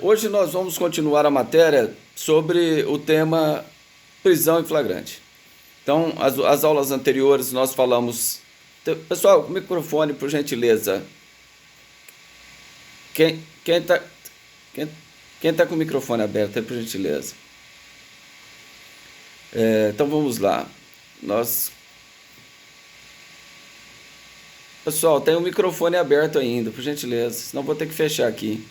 Hoje nós vamos continuar a matéria sobre o tema prisão em flagrante. Então, as aulas anteriores nós falamos. Pessoal, microfone, por gentileza. Quem está quem, quem tá com o microfone aberto, por gentileza. Então vamos lá. Nós, pessoal, tem o microfone aberto ainda, por gentileza. Senão vou ter que fechar aqui.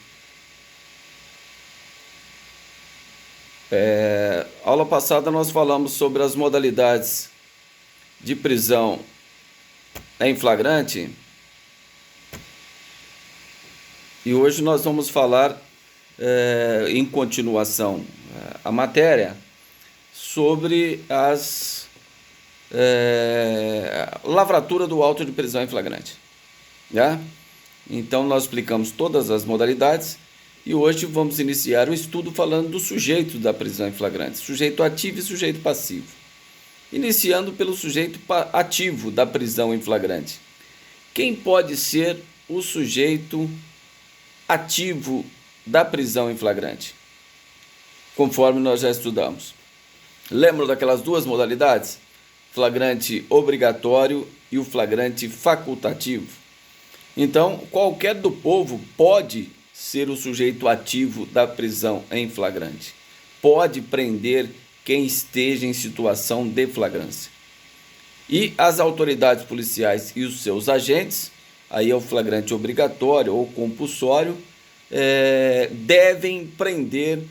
Aula passada nós falamos sobre as modalidades de prisão em flagrante e hoje nós vamos falar, em continuação a matéria, sobre as lavratura do auto de prisão em flagrante. Né? Então nós explicamos todas as modalidades e hoje vamos iniciar o estudo falando do sujeito da prisão em flagrante, sujeito ativo e sujeito passivo. Iniciando pelo sujeito ativo da prisão em flagrante. Quem pode ser o sujeito ativo da prisão em flagrante? Conforme nós já estudamos. Lembram daquelas duas modalidades? Flagrante obrigatório e o flagrante facultativo. Então, qualquer do povo pode ser o sujeito ativo da prisão em flagrante. Pode prender quem esteja em situação de flagrância. E as autoridades policiais e os seus agentes, aí é o flagrante obrigatório ou compulsório, devem prender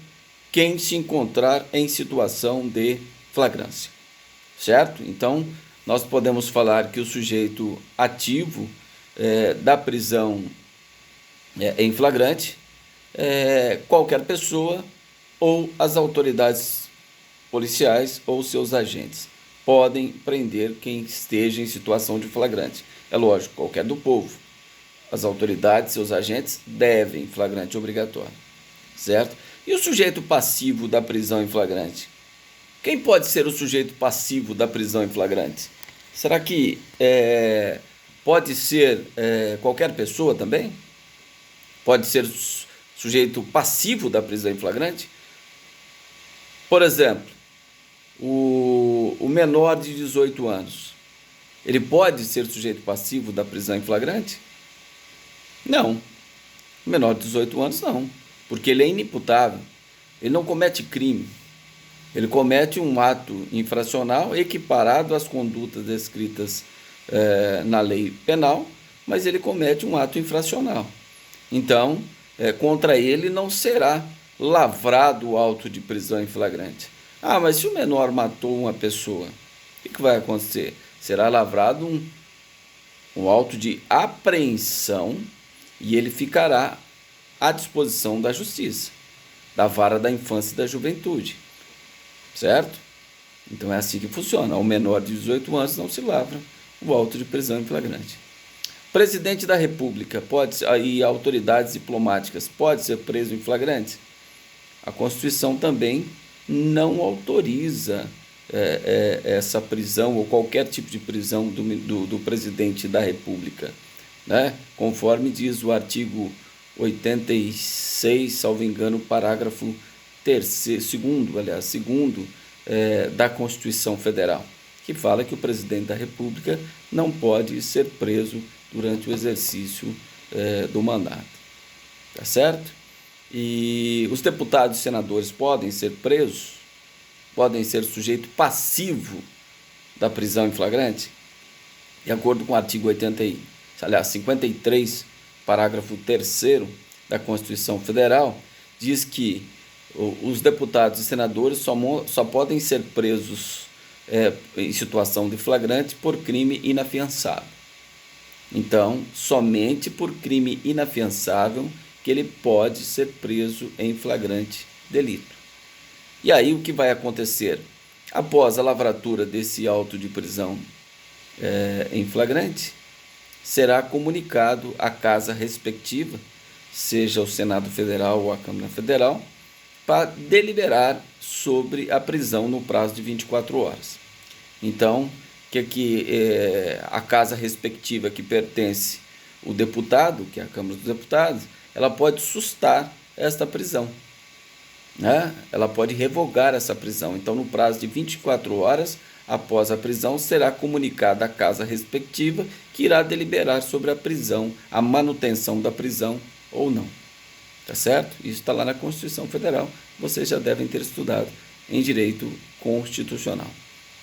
quem se encontrar em situação de flagrância. Certo? Então, nós podemos falar que o sujeito ativo da prisão em flagrante qualquer pessoa ou as autoridades policiais ou seus agentes podem prender quem esteja em situação de flagrante. É lógico, qualquer do povo. As autoridades, seus agentes devem, flagrante obrigatório. Certo? E o sujeito passivo da prisão em flagrante? Quem pode ser o sujeito passivo da prisão em flagrante? Será que pode ser qualquer pessoa também? Pode ser sujeito passivo da prisão em flagrante? Por exemplo, o menor de 18 anos, ele pode ser sujeito passivo da prisão em flagrante? Não. O menor de 18 anos não, porque ele é inimputável, ele não comete crime. Ele comete um ato infracional equiparado às condutas descritas na lei penal, mas ele comete um ato infracional. Então, contra ele não será lavrado o auto de prisão em flagrante. Ah, mas se o menor matou uma pessoa, o que vai acontecer? Será lavrado um auto de apreensão e ele ficará à disposição da justiça, da vara da infância e da juventude. Certo? Então é assim que funciona. Ao menor de 18 anos não se lavra o auto de prisão em flagrante. Presidente da República e autoridades diplomáticas pode ser preso em flagrante? A Constituição também não autoriza essa prisão ou qualquer tipo de prisão do presidente da República, né? Conforme diz o artigo 86, salvo engano, parágrafo segundo da Constituição Federal, que fala que o presidente da República não pode ser preso durante o exercício do mandato. Tá certo? E os deputados e senadores podem ser presos? Podem ser sujeito passivo da prisão em flagrante? De acordo com o artigo 53, parágrafo 3º da Constituição Federal, diz que os deputados e senadores só podem ser presos em situação de flagrante por crime inafiançável. Então, somente por crime inafiançável que ele pode ser preso em flagrante delito. E aí o que vai acontecer? Após a lavratura desse auto de prisão em flagrante, será comunicado à casa respectiva, seja o Senado Federal ou a Câmara Federal, para deliberar sobre a prisão no prazo de 24 horas. Então, a casa respectiva que pertence o deputado, que é a Câmara dos Deputados, ela pode sustar esta prisão, né? Ela pode revogar essa prisão. Então, no prazo de 24 horas após a prisão, será comunicada à casa respectiva, que irá deliberar sobre a prisão, a manutenção da prisão ou não. Tá certo? Isso está lá na Constituição Federal. Vocês já devem ter estudado em direito constitucional.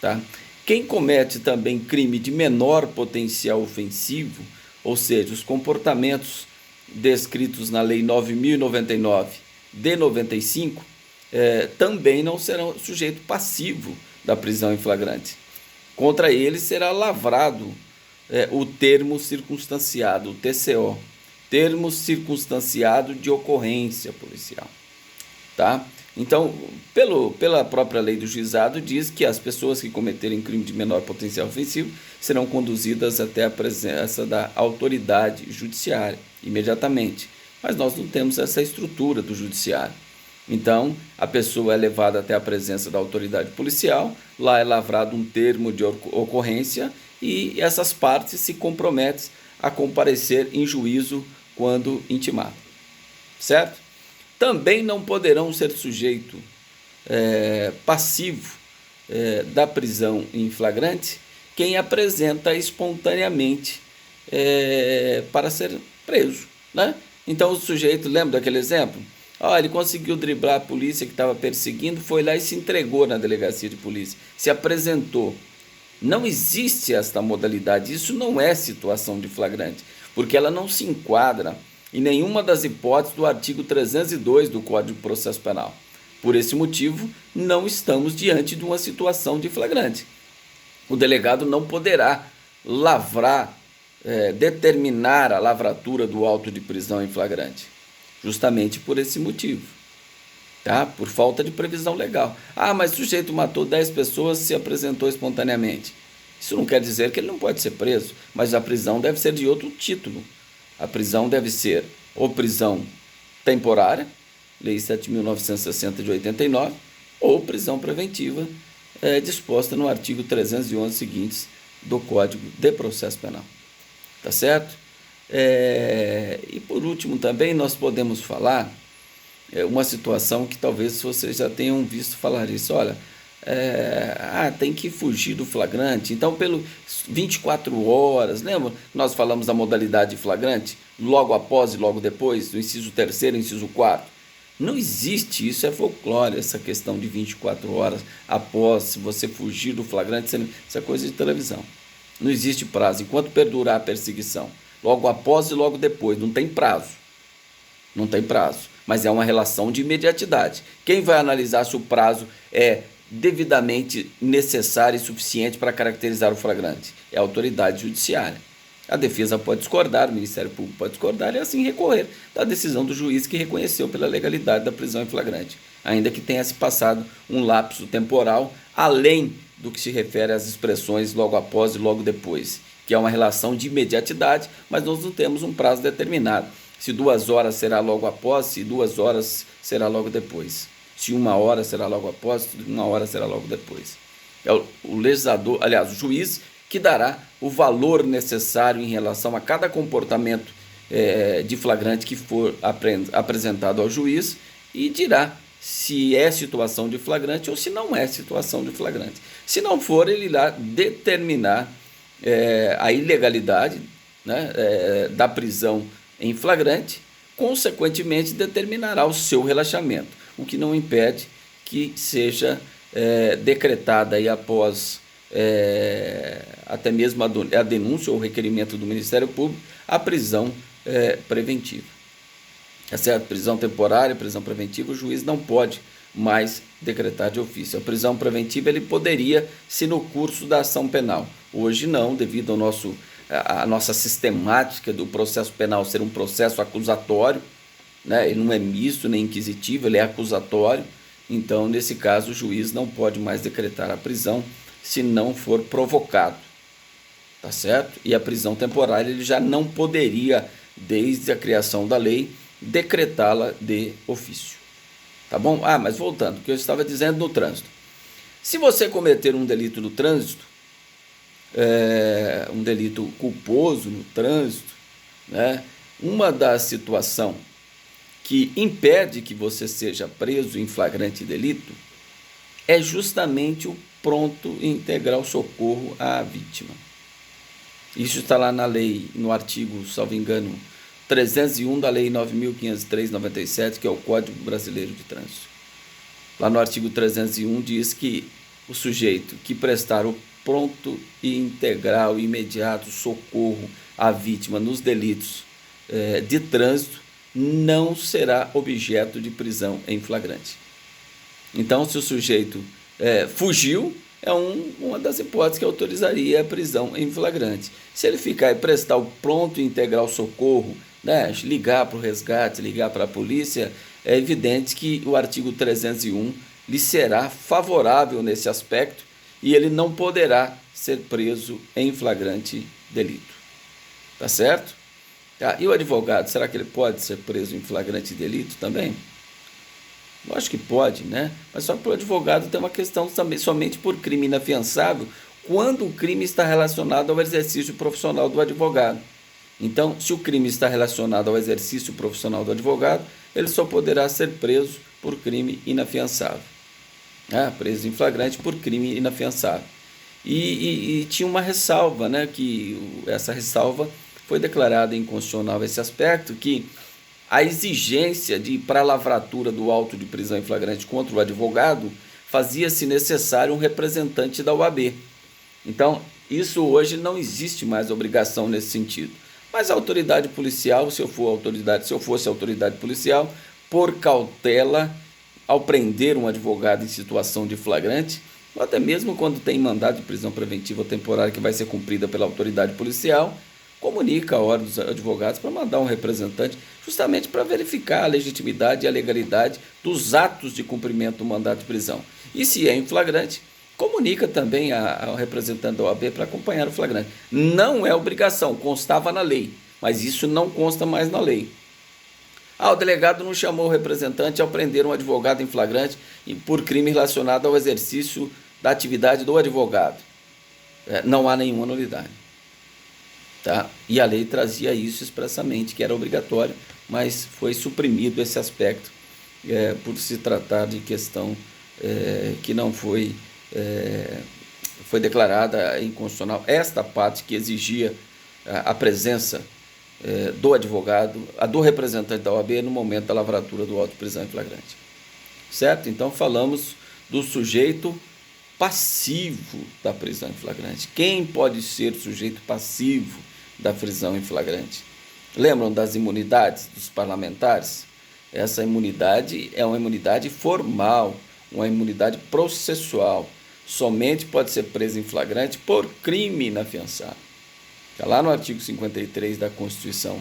Tá? Quem comete também crime de menor potencial ofensivo, ou seja, os comportamentos descritos na Lei 9.099 de 95, também não serão sujeito passivo da prisão em flagrante. Contra ele será lavrado o termo circunstanciado, o TCO, termo circunstanciado de ocorrência policial. Tá? Então, pela própria lei do juizado, diz que as pessoas que cometerem crime de menor potencial ofensivo serão conduzidas até a presença da autoridade judiciária, imediatamente. Mas nós não temos essa estrutura do judiciário. Então, a pessoa é levada até a presença da autoridade policial, lá é lavrado um termo de ocorrência e essas partes se comprometem a comparecer em juízo quando intimado. Certo? Também não poderão ser sujeito passivo da prisão em flagrante quem apresenta espontaneamente para ser preso, né? Então o sujeito, lembra daquele exemplo? Ele conseguiu driblar a polícia que estava perseguindo, foi lá e se entregou na delegacia de polícia, se apresentou. Não existe esta modalidade, isso não é situação de flagrante, porque ela não se enquadra em nenhuma das hipóteses do artigo 302 do Código de Processo Penal. Por esse motivo, não estamos diante de uma situação de flagrante. O delegado não poderá determinar a lavratura do auto de prisão em flagrante, justamente por esse motivo, tá? Por falta de previsão legal. Mas o sujeito matou 10 pessoas e se apresentou espontaneamente. Isso não quer dizer que ele não pode ser preso, mas a prisão deve ser de outro título. A prisão deve ser ou prisão temporária, Lei 7.960 de 89, ou prisão preventiva, disposta no artigo 311 seguintes do Código de Processo Penal. Tá certo? E por último também nós podemos falar uma situação que talvez vocês já tenham visto falar isso. Olha, tem que fugir do flagrante, então pelo 24 horas, lembra? Nós falamos da modalidade de flagrante, logo após e logo depois, do inciso 3º, inciso 4º. Não existe isso, é folclore, essa questão de 24 horas após, se você fugir do flagrante, isso é coisa de televisão. Não existe prazo, enquanto perdurar a perseguição, logo após e logo depois, não tem prazo. Não tem prazo, mas é uma relação de imediatidade. Quem vai analisar se o prazo é devidamente necessário e suficiente para caracterizar o flagrante? É a autoridade judiciária. A defesa pode discordar, o Ministério Público pode discordar e assim recorrer da decisão do juiz que reconheceu pela legalidade da prisão em flagrante, ainda que tenha se passado um lapso temporal além do que se refere às expressões logo após e logo depois, que é uma relação de imediatidade, mas nós não temos um prazo determinado. Se 2 horas será logo após, se 2 horas será logo depois. Se 1 hora será logo após, se 1 hora será logo depois. É o legislador, aliás, o juiz, que dará o valor necessário em relação a cada comportamento de flagrante que for apresentado ao juiz e dirá se é situação de flagrante ou se não é situação de flagrante. Se não for, ele irá determinar a ilegalidade, né, da prisão em flagrante, consequentemente determinará o seu relaxamento, o que não impede que seja decretada aí após até mesmo a denúncia ou o requerimento do Ministério Público, a prisão preventiva. É certo? Prisão temporária, prisão preventiva, o juiz não pode mais decretar de ofício. A prisão preventiva ele poderia, se no curso da ação penal. Hoje não, devido à nossa sistemática do processo penal ser um processo acusatório, né? Ele não é misto nem inquisitivo, ele é acusatório. Então, nesse caso, o juiz não pode mais decretar a prisão se não for provocado. Tá certo? E a prisão temporária ele já não poderia, desde a criação da lei, decretá-la de ofício. Tá bom? Mas voltando, o que eu estava dizendo no trânsito. Se você cometer um delito no trânsito, um delito culposo no trânsito, né? Uma das situações que impede que você seja preso em flagrante delito é justamente o pronto e integral socorro à vítima. Isso está lá na lei, no artigo, salvo engano, 301 da lei 9.503/97, que é o Código Brasileiro de Trânsito. Lá no artigo 301 diz que o sujeito que prestar o pronto e integral e imediato socorro à vítima nos delitos de trânsito não será objeto de prisão em flagrante. Então, se o sujeito fugiu, é uma das hipóteses que autorizaria a prisão em flagrante. Se ele ficar e prestar o pronto e integral socorro, né, ligar para o resgate, ligar para a polícia, é evidente que o artigo 301 lhe será favorável nesse aspecto e ele não poderá ser preso em flagrante delito. Tá certo? Tá. E o advogado, será que ele pode ser preso em flagrante delito também? Lógico que pode, né? Mas só que o advogado tem uma questão também, somente por crime inafiançável, quando o crime está relacionado ao exercício profissional do advogado. Então, se o crime está relacionado ao exercício profissional do advogado, ele só poderá ser preso por crime inafiançável. Preso em flagrante por crime inafiançável. E tinha uma ressalva, né? Que essa ressalva foi declarada inconstitucional esse aspecto, que a exigência para a lavratura do auto de prisão em flagrante contra o advogado fazia-se necessário um representante da OAB. Então, isso hoje não existe mais obrigação nesse sentido. Mas a autoridade policial, se eu fosse autoridade policial, por cautela, ao prender um advogado em situação de flagrante, ou até mesmo quando tem mandado de prisão preventiva ou temporária que vai ser cumprida pela autoridade policial, comunica a ordem dos advogados para mandar um representante, justamente para verificar a legitimidade e a legalidade dos atos de cumprimento do mandato de prisão. E se é em flagrante, comunica também ao representante da OAB para acompanhar o flagrante. Não é obrigação, constava na lei, mas isso não consta mais na lei. O delegado não chamou o representante ao prender um advogado em flagrante por crime relacionado ao exercício da atividade do advogado. Não há nenhuma nulidade. Tá? E a lei trazia isso expressamente, que era obrigatório, mas foi suprimido esse aspecto por se tratar de questão que não foi declarada inconstitucional. Esta parte que exigia a presença do advogado, do representante da OAB no momento da lavratura do auto de prisão em flagrante. Certo? Então falamos do sujeito passivo da prisão em flagrante. Quem pode ser sujeito passivo da prisão em flagrante? Lembram das imunidades dos parlamentares? Essa imunidade é uma imunidade formal, uma imunidade processual. Somente pode ser preso em flagrante por crime inafiançável. Está lá no artigo 53 da Constituição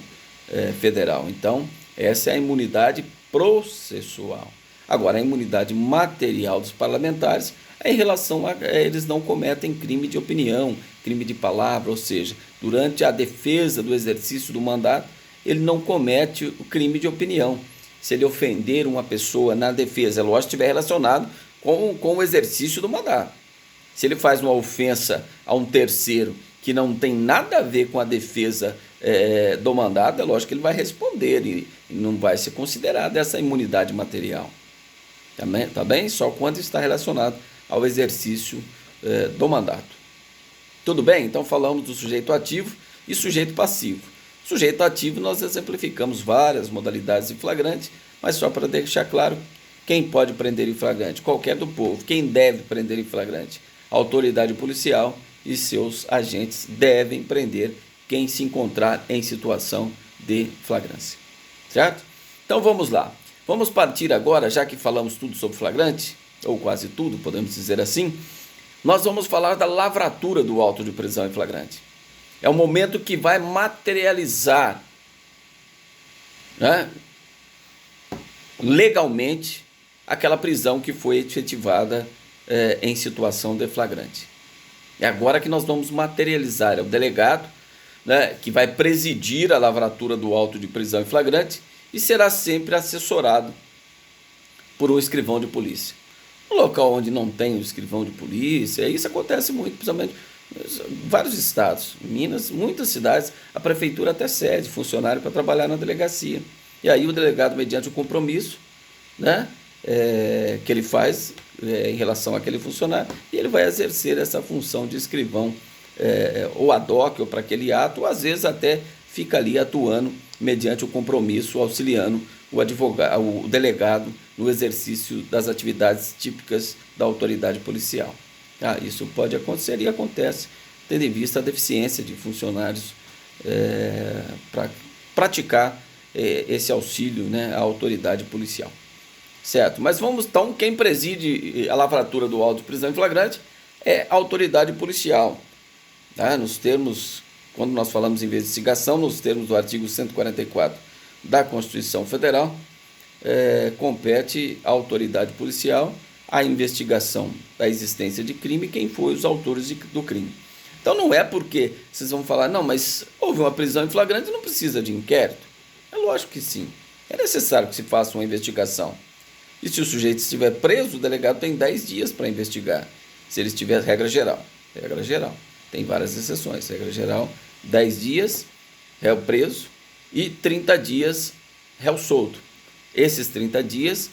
Federal. Então, essa é a imunidade processual. Agora, a imunidade material dos parlamentares é em relação a eles não cometem crime de opinião, crime de palavra, ou seja, durante a defesa do exercício do mandato, ele não comete o crime de opinião. Se ele ofender uma pessoa na defesa, é lógico que estiver relacionado com o exercício do mandato. Se ele faz uma ofensa a um terceiro que não tem nada a ver com a defesa do mandato, é lógico que ele vai responder e não vai ser considerada essa imunidade material. Tá bem? Só quando está relacionado ao exercício do mandato. Tudo bem? Então falamos do sujeito ativo e sujeito passivo. Sujeito ativo nós exemplificamos várias modalidades de flagrante, mas só para deixar claro, quem pode prender em flagrante? Qualquer do povo. Quem deve prender em flagrante? A autoridade policial e seus agentes devem prender quem se encontrar em situação de flagrância. Certo? Então vamos lá. Vamos partir agora, já que falamos tudo sobre flagrante, ou quase tudo, podemos dizer assim, nós vamos falar da lavratura do auto de prisão em flagrante. É o momento que vai materializar, né, legalmente aquela prisão que foi efetivada em situação de flagrante. É agora que nós vamos materializar, é o delegado, né, que vai presidir a lavratura do auto de prisão em flagrante e será sempre assessorado por um escrivão de polícia. No local onde não tem o escrivão de polícia, isso acontece muito, principalmente em vários estados, em Minas, muitas cidades, a prefeitura até cede funcionário para trabalhar na delegacia. E aí o delegado, mediante o compromisso, né, que ele faz em relação àquele funcionário, e ele vai exercer essa função de escrivão, ou ad hoc, ou para aquele ato, ou às vezes até fica ali atuando mediante o compromisso, auxiliando o advogado, o delegado no exercício das atividades típicas da autoridade policial. Isso pode acontecer e acontece, tendo em vista a deficiência de funcionários para praticar esse auxílio, né, à autoridade policial. Certo? Mas vamos então, quem preside a lavratura do auto de prisão em flagrante é a autoridade policial. Tá? Nos termos, quando nós falamos em investigação, nos termos do artigo 144 da Constituição Federal, compete à autoridade policial a investigação da existência de crime e quem foi os autores do crime. Então não é porque vocês vão falar, não, mas houve uma prisão em flagrante e não precisa de inquérito. É lógico que sim. É necessário que se faça uma investigação. E se o sujeito estiver preso, o delegado tem 10 dias para investigar. Se ele estiver, regra geral. Tem várias exceções. Regra geral, 10 dias, réu preso, e 30 dias, réu solto. Esses 30 dias,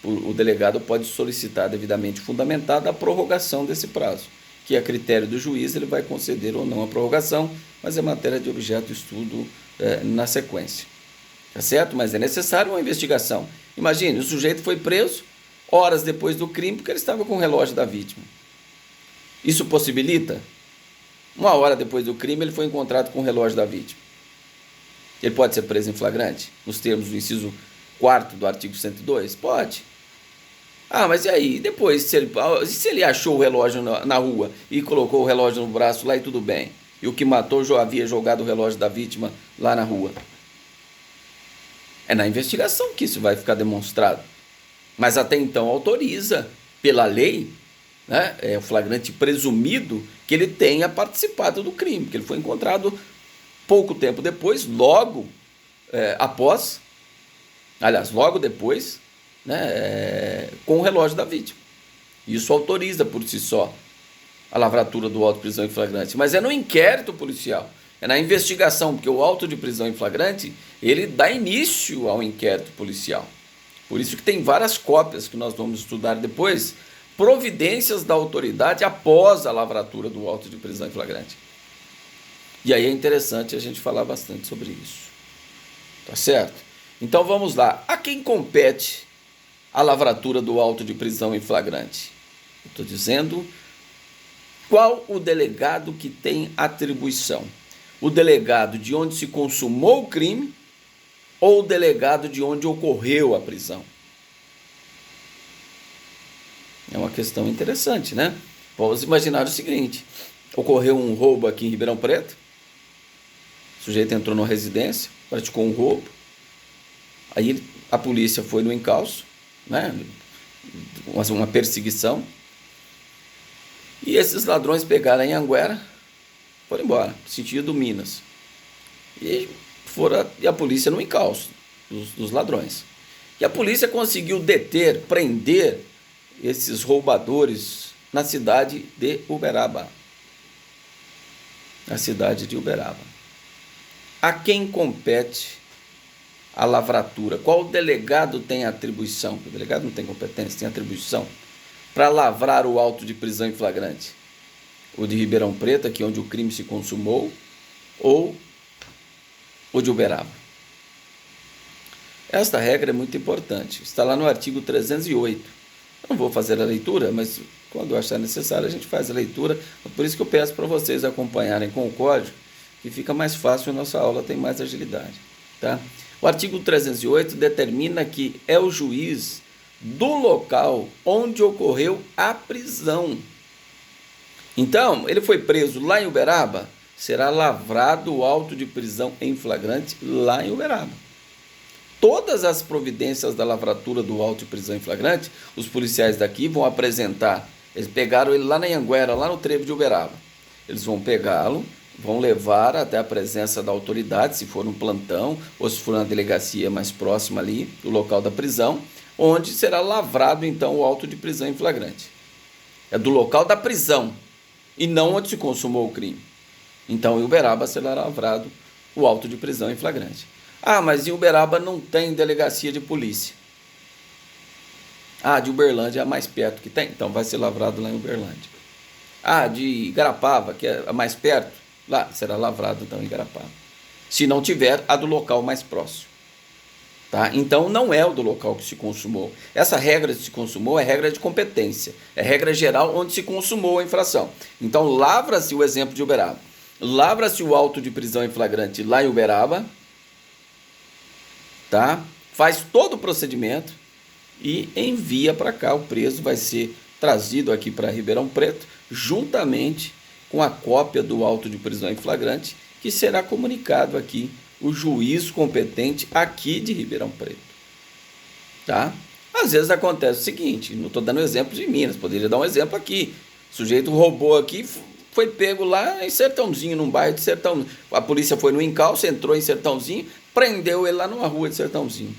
o delegado pode solicitar devidamente fundamentada a prorrogação desse prazo, que a critério do juiz ele vai conceder ou não a prorrogação, mas é matéria de objeto de estudo na sequência. Tá certo? Mas é necessário uma investigação. Imagine, o sujeito foi preso horas depois do crime porque ele estava com o relógio da vítima. Isso possibilita? 1 hora depois do crime ele foi encontrado com o relógio da vítima. Ele pode ser preso em flagrante? Nos termos do inciso 4º do artigo 102? Pode. Mas e aí? Depois, se ele achou o relógio na rua e colocou o relógio no braço lá e tudo bem, e o que matou já havia jogado o relógio da vítima lá na rua? É na investigação que isso vai ficar demonstrado. Mas até então autoriza, pela lei, né, o flagrante presumido que ele tenha participado do crime, que ele foi encontrado pouco tempo depois, logo depois, né, com o relógio da vítima. Isso autoriza por si só a lavratura do auto de prisão em flagrante, mas é no inquérito policial. É na investigação, porque o auto de prisão em flagrante, ele dá início ao inquérito policial. Por isso que tem várias cópias que nós vamos estudar depois, providências da autoridade após a lavratura do auto de prisão em flagrante. E aí é interessante a gente falar bastante sobre isso. Tá certo? Então vamos lá. A quem compete a lavratura do auto de prisão em flagrante? Eu estou dizendo qual o delegado que tem atribuição. O delegado de onde se consumou o crime ou o delegado de onde ocorreu a prisão? É uma questão interessante, né? Vamos imaginar o seguinte: ocorreu um roubo aqui em Ribeirão Preto, o sujeito entrou numa residência, praticou um roubo, aí a polícia foi no encalço, né? Uma perseguição, e esses ladrões pegaram em Anguera, foram embora, sentido Minas. E a polícia no encalço dos ladrões. E a polícia conseguiu prender esses roubadores na cidade de Uberaba. A quem compete a lavratura? Qual delegado tem atribuição? O delegado não tem competência, tem atribuição para lavrar o auto de prisão em flagrante. O de Ribeirão Preto, aqui onde o crime se consumou, ou o de Uberaba. Esta regra é muito importante. Está lá no artigo 308. Eu não vou fazer a leitura, mas quando achar necessário a gente faz a leitura. Por isso que eu peço para vocês acompanharem com o código, que fica mais fácil, a nossa aula tem mais agilidade. Tá? O artigo 308 determina que é o juiz do local onde ocorreu a prisão. Então, ele foi preso lá em Uberaba, será lavrado o auto de prisão em flagrante lá em Uberaba. Todas as providências da lavratura do auto de prisão em flagrante, os policiais daqui vão apresentar. Eles pegaram ele lá na Anguera, lá no trevo de Uberaba. Eles vão pegá-lo, vão levar até a presença da autoridade, se for um plantão ou se for uma delegacia mais próxima ali, do local da prisão, onde será lavrado então o auto de prisão em flagrante. É do local da prisão e não onde se consumou o crime. Então, em Uberaba será lavrado o auto de prisão em flagrante. Ah, mas em Uberaba não tem delegacia de polícia. Ah, de Uberlândia é a mais perto que tem, então vai ser lavrado lá em Uberlândia. Ah, de Igarapava, que é a mais perto, lá será lavrado então em Igarapava. Se não tiver, a do local mais próximo. Tá? Então não é o do local que se consumou. Essa regra de se consumou é regra de competência, é regra geral onde se consumou a infração. Então lavra-se o exemplo de Uberaba. Lavra-se o auto de prisão em flagrante lá em Uberaba, tá? Faz todo o procedimento e envia para cá. O preso vai ser trazido aqui para Ribeirão Preto, juntamente com a cópia do auto de prisão em flagrante, que será comunicado aqui o juiz competente aqui de Ribeirão Preto. Tá? Às vezes acontece o seguinte, não estou dando exemplo de Minas, poderia dar um exemplo aqui. O sujeito roubou aqui, foi pego lá em Sertãozinho, num bairro de Sertãozinho. A polícia foi no encalço, entrou em Sertãozinho, prendeu ele lá numa rua de Sertãozinho.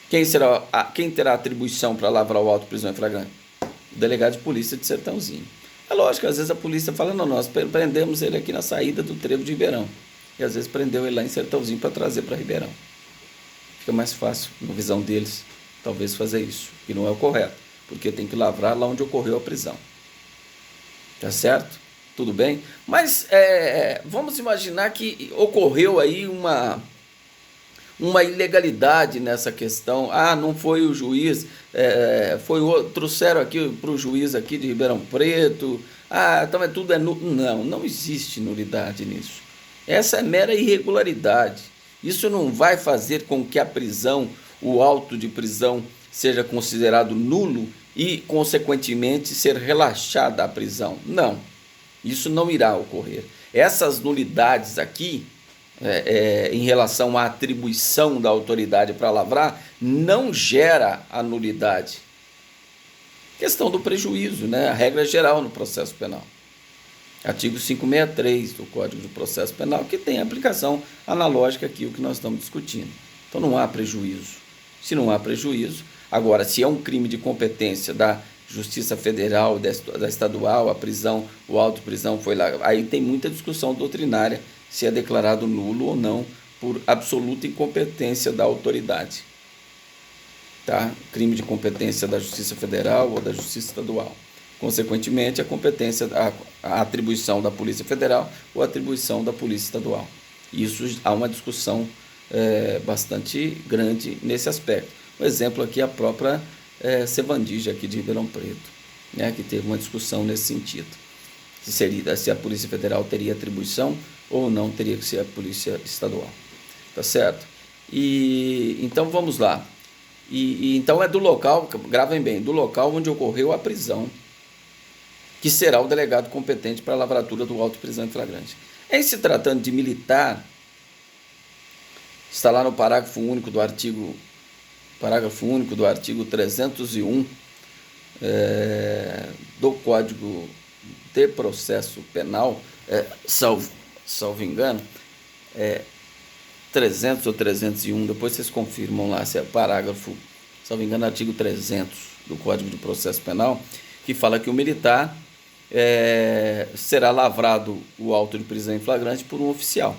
Quem terá atribuição para lavrar o auto de prisão em flagrante? O delegado de polícia de Sertãozinho. É lógico, às vezes a polícia fala, não, nós prendemos ele aqui na saída do trevo de Ribeirão. E às vezes prendeu ele lá em Sertãozinho para trazer para Ribeirão. Fica mais fácil, na visão deles, talvez fazer isso, que não é o correto, porque tem que lavrar lá onde ocorreu a prisão. Tá certo? Tudo bem? Mas vamos imaginar que ocorreu aí uma ilegalidade nessa questão. Ah, não foi o juiz, trouxeram aqui para o juiz aqui de Ribeirão Preto. Ah, então tudo é nulo. Não existe nulidade nisso. Essa é mera irregularidade. Isso não vai fazer com que a prisão, o auto de prisão, seja considerado nulo e, consequentemente, ser relaxada a prisão. Não, isso não irá ocorrer. Essas nulidades aqui, em relação à atribuição da autoridade para lavrar, não gera a nulidade. Questão do prejuízo, né? A regra geral no processo penal. Artigo 563 do Código de Processo Penal, que tem aplicação analógica aqui, o que nós estamos discutindo. Então não há prejuízo. Se não há prejuízo, agora, se é um crime de competência da Justiça Federal, da Estadual, a prisão, o auto de prisão foi lá, aí tem muita discussão doutrinária se é declarado nulo ou não por absoluta incompetência da autoridade. Tá? Crime de competência da Justiça Federal ou da Justiça Estadual. Consequentemente, a competência, a atribuição da Polícia Federal ou a atribuição da Polícia Estadual. Isso há uma discussão bastante grande nesse aspecto. Um exemplo aqui é a própria Sevandija aqui de Ribeirão Preto, né, que teve uma discussão nesse sentido. Se a Polícia Federal teria atribuição ou não teria que ser a Polícia Estadual. Tá certo? E então vamos lá. Então é do local, gravem bem, do local onde ocorreu a prisão, que será o delegado competente para a lavratura do auto de prisão em flagrante. Em se tratando de militar, está lá no parágrafo único do artigo 301 do Código de Processo Penal, salvo engano, 300 ou 301, depois vocês confirmam lá se é parágrafo, salvo engano, artigo 300 do Código de Processo Penal, que fala que o militar será lavrado o auto de prisão em flagrante por um oficial.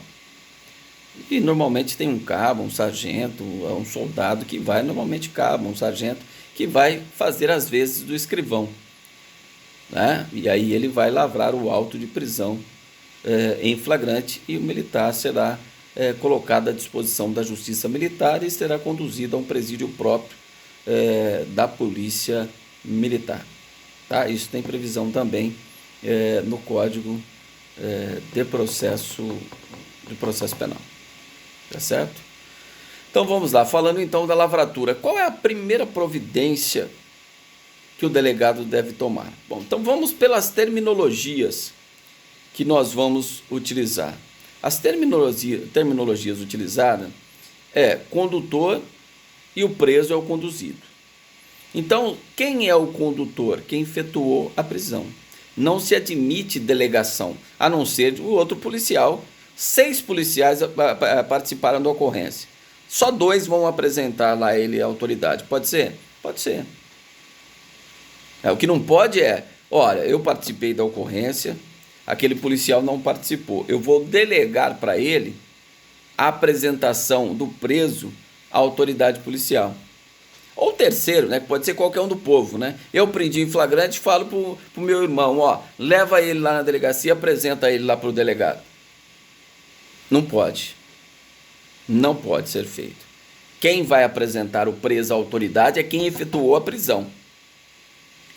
E normalmente tem um cabo, um sargento, um soldado que vai, normalmente cabo, um sargento, que vai fazer as vezes do escrivão. Né? E aí ele vai lavrar o auto de prisão em flagrante e o militar será colocado à disposição da Justiça Militar e será conduzido a um presídio próprio da Polícia Militar. Tá? Isso tem previsão também no Código de Processo Penal. Tá certo? Então vamos lá, falando então da lavratura. Qual é a primeira providência que o delegado deve tomar? Bom, então vamos pelas terminologias que nós vamos utilizar. As terminologias utilizadas é condutor e o preso é o conduzido. Então, quem é o condutor? Quem efetuou a prisão. Não se admite delegação, a não ser o outro policial. 6 policiais participaram da ocorrência. Só 2 vão apresentar lá ele a autoridade. Pode ser? Pode ser. O que não pode olha, eu participei da ocorrência, aquele policial não participou. Eu vou delegar para ele a apresentação do preso à autoridade policial. Ou terceiro, né, que pode ser qualquer um do povo, né? Eu prendi em flagrante e falo pro meu irmão, ó, leva ele lá na delegacia e apresenta ele lá pro delegado. Não pode. Não pode ser feito. Quem vai apresentar o preso à autoridade é quem efetuou a prisão.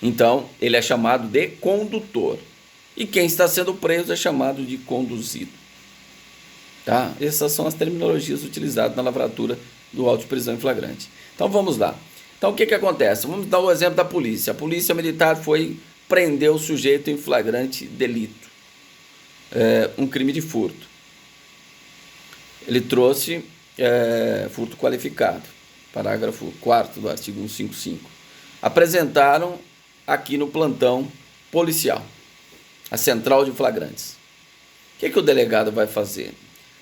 Então, ele é chamado de condutor. E quem está sendo preso é chamado de conduzido. Tá? Essas são as terminologias utilizadas na lavratura do auto de prisão em flagrante. Então, vamos lá. Então, o que acontece? Vamos dar o exemplo da polícia. A polícia militar foi prender o sujeito em flagrante delito. Um crime de furto. Ele trouxe furto qualificado, parágrafo 4º do artigo 155. Apresentaram aqui no plantão policial, a central de flagrantes. O que o delegado vai fazer?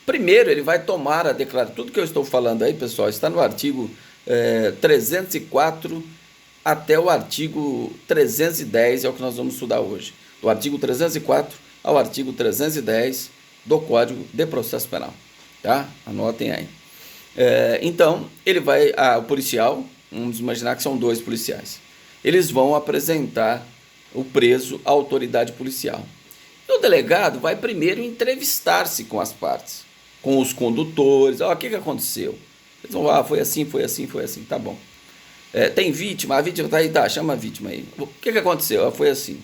Primeiro, ele vai tomar a declaração. Tudo que eu estou falando aí, pessoal, está no artigo 304 até o artigo 310, é o que nós vamos estudar hoje. Do artigo 304 ao artigo 310 do Código de Processo Penal. Tá? Anotem aí. Então, o policial, vamos imaginar que são 2 policiais, eles vão apresentar o preso à autoridade policial. E o delegado vai primeiro entrevistar-se com as partes, com os condutores. O que aconteceu? Eles vão, foi assim, tá bom. Tem vítima? A vítima está aí, tá, chama a vítima aí. O que aconteceu? Foi assim.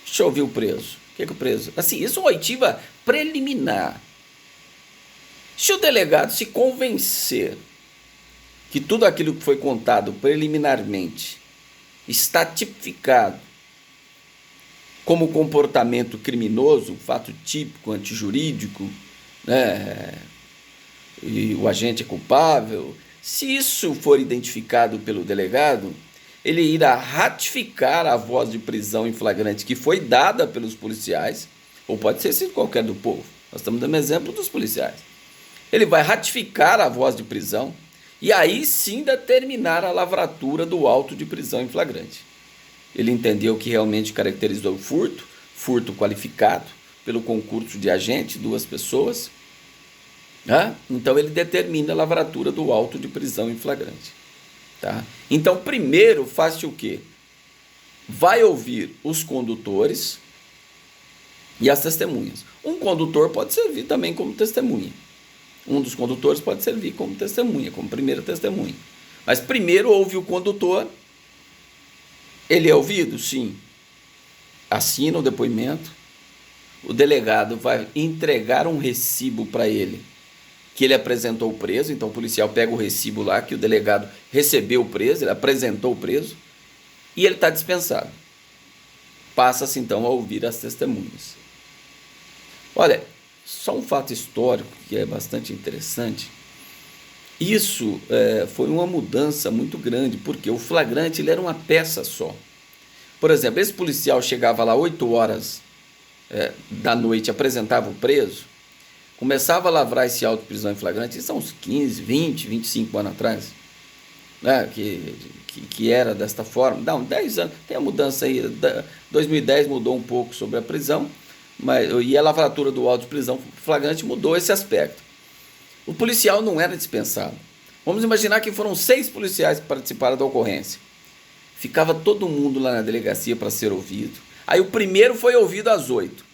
Deixa eu ouvir o preso. O que o preso? Assim, isso é uma oitiva preliminar. Se o delegado se convencer que tudo aquilo que foi contado preliminarmente está tipificado como comportamento criminoso, fato típico, antijurídico, né, e o agente é culpável, se isso for identificado pelo delegado, ele irá ratificar a voz de prisão em flagrante que foi dada pelos policiais, ou pode ser sido qualquer do povo. Nós estamos dando exemplo dos policiais. Ele vai ratificar a voz de prisão e aí sim determinar a lavratura do auto de prisão em flagrante. Ele entendeu que realmente caracterizou o furto qualificado pelo concurso de agente, 2 pessoas. Tá? Então ele determina a lavratura do auto de prisão em flagrante. Tá? Então primeiro faz-se o quê? Vai ouvir os condutores e as testemunhas. Um condutor pode servir também como testemunha. Um dos condutores pode servir como testemunha, como primeira testemunha. Mas primeiro ouve o condutor. Ele é ouvido? Sim. Assina o depoimento. O delegado vai entregar um recibo para ele, que ele apresentou o preso. Então o policial pega o recibo lá, que o delegado recebeu o preso, ele apresentou o preso, e ele está dispensado. Passa-se então a ouvir as testemunhas. Olha, só um fato histórico que é bastante interessante. Isso foi uma mudança muito grande, porque o flagrante ele era uma peça só. Por exemplo, esse policial chegava lá 8 horas da noite, apresentava o preso, começava a lavrar esse auto de prisão em flagrante, isso há uns 15, 20, 25 anos atrás, né, que era desta forma. Não, 10 anos, tem a mudança aí, 2010 mudou um pouco sobre a prisão, e a lavratura do auto de prisão flagrante mudou esse aspecto. O policial não era dispensado. Vamos imaginar que foram 6 policiais que participaram da ocorrência. Ficava todo mundo lá na delegacia para ser ouvido. Aí o primeiro foi ouvido às 8.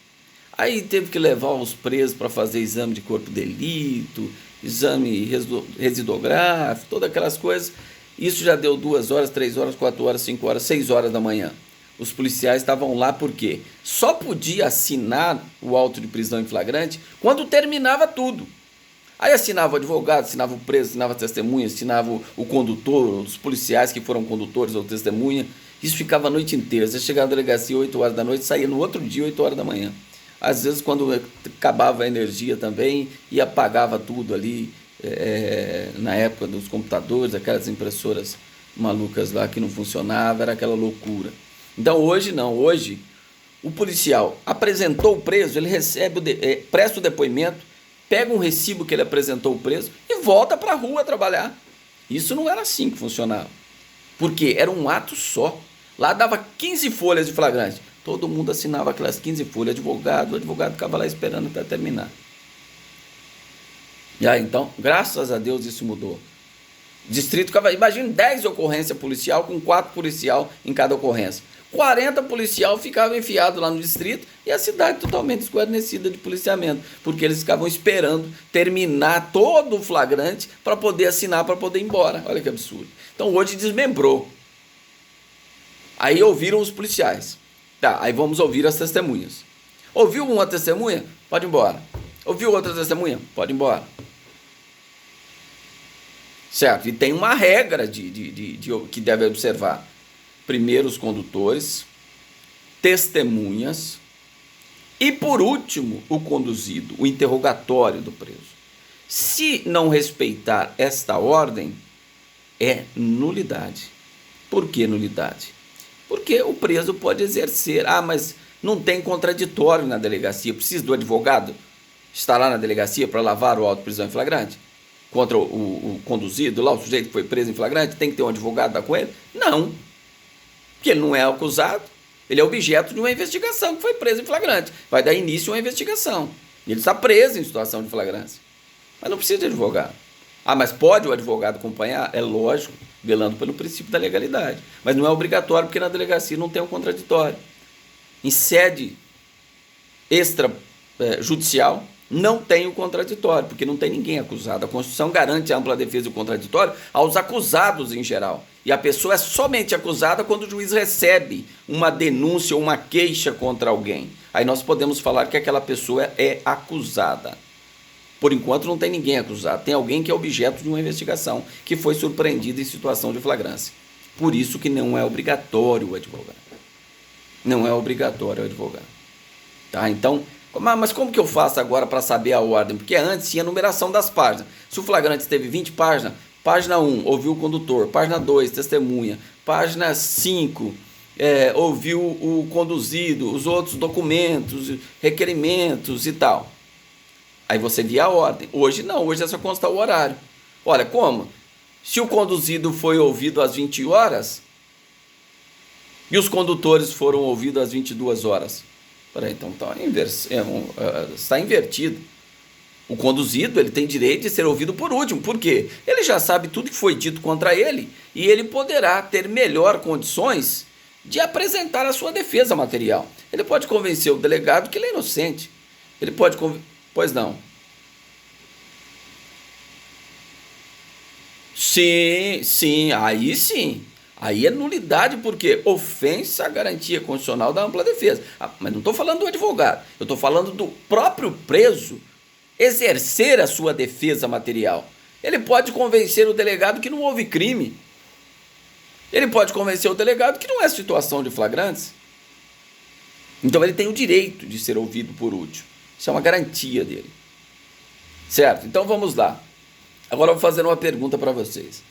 Aí teve que levar os presos para fazer exame de corpo de delito, exame residográfico, todas aquelas coisas. Isso já deu 2 horas, 3 horas, 4 horas, 5 horas, 6 horas da manhã. Os policiais estavam lá porque só podia assinar o auto de prisão em flagrante quando terminava tudo. Aí assinava o advogado, assinava o preso, assinava a testemunha, assinava o condutor, os policiais que foram condutores ou testemunha. Isso ficava a noite inteira. Você chegava na delegacia 8 horas da noite, saía no outro dia 8 horas da manhã. Às vezes quando acabava a energia também e apagava tudo ali, na época dos computadores, aquelas impressoras malucas lá que não funcionavam, era aquela loucura. Então hoje não, hoje o policial apresentou o preso, ele presta o depoimento, pega um recibo que ele apresentou o preso e volta para a rua trabalhar. Isso não era assim que funcionava, porque era um ato só. Lá dava 15 folhas de flagrante, todo mundo assinava aquelas 15 folhas, o advogado ficava lá esperando até terminar. E aí, então, graças a Deus isso mudou. Distrito, imagina 10 ocorrências policial com 4 policial em cada ocorrência. 40 policial ficavam enfiados lá no distrito e a cidade totalmente esguarnecida de policiamento, porque eles ficavam esperando terminar todo o flagrante para poder assinar, para poder ir embora. Olha que absurdo. Então hoje desmembrou. Aí ouviram os policiais. Tá, aí vamos ouvir as testemunhas. Ouviu uma testemunha? Pode ir embora. Ouviu outra testemunha? Pode ir embora. Certo? E tem uma regra que deve observar. Primeiro os condutores, testemunhas e, por último, o conduzido, o interrogatório do preso. Se não respeitar esta ordem, é nulidade. Por que nulidade? Porque o preso pode exercer. Ah, mas não tem contraditório na delegacia. Precisa do advogado estar lá na delegacia para lavar o auto de prisão em flagrante? Contra o conduzido, lá o sujeito que foi preso em flagrante, tem que ter um advogado lá com ele? Não. Porque ele não é acusado, ele é objeto de uma investigação que foi preso em flagrante. Vai dar início a uma investigação. E ele está preso em situação de flagrância. Mas não precisa de advogado. Ah, mas pode o advogado acompanhar? É lógico, velando pelo princípio da legalidade. Mas não é obrigatório, porque na delegacia não tem um contraditório. Em sede extrajudicial, não tem o contraditório, porque não tem ninguém acusado. A Constituição garante a ampla defesa e o contraditório aos acusados em geral. E a pessoa é somente acusada quando o juiz recebe uma denúncia ou uma queixa contra alguém. Aí nós podemos falar que aquela pessoa é acusada. Por enquanto não tem ninguém acusado. Tem alguém que é objeto de uma investigação, que foi surpreendido em situação de flagrância. Por isso que não é obrigatório o advogado. Não é obrigatório o advogado. Tá? Então, mas como que eu faço agora para saber a ordem? Porque antes tinha a numeração das páginas. Se o flagrante teve 20 páginas, página 1, ouviu o condutor. Página 2, testemunha. Página 5, ouviu o conduzido, os outros documentos, requerimentos e tal. Aí você via a ordem. Hoje não, hoje é só constar o horário. Olha, como? Se o conduzido foi ouvido às 20 horas e os condutores foram ouvidos às 22 horas. Peraí, então está invertido. O conduzido ele tem direito de ser ouvido por último. Por quê? Ele já sabe tudo que foi dito contra ele e ele poderá ter melhor condições de apresentar a sua defesa material. Ele pode convencer o delegado que ele é inocente. Ele pode Pois não. Sim, aí sim. Aí é nulidade, porque ofensa à garantia constitucional da ampla defesa. Mas não estou falando do advogado, eu estou falando do próprio preso exercer a sua defesa material. Ele pode convencer o delegado que não houve crime. Ele pode convencer o delegado que não é situação de flagrância. Então ele tem o direito de ser ouvido por último. Isso é uma garantia dele. Certo? Então vamos lá. Agora eu vou fazer uma pergunta para vocês.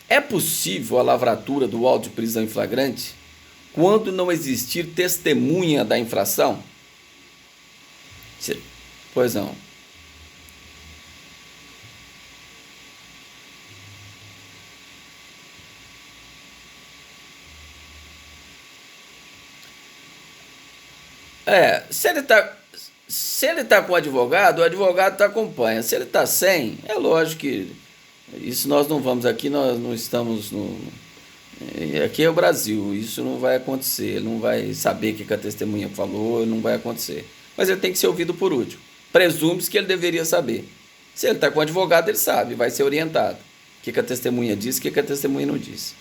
É possível a lavratura do auto de prisão em flagrante quando não existir testemunha da infração? Pois não. Se ele tá com o advogado acompanha. Se ele está sem, é lógico que isso nós não vamos aqui, nós não estamos aqui é o Brasil, isso não vai acontecer, ele não vai saber o que a testemunha falou, não vai acontecer. Mas ele tem que ser ouvido por último. Presume-se que ele deveria saber. Se ele está com o advogado, ele sabe, vai ser orientado. O que a testemunha disse, o que a testemunha não disse.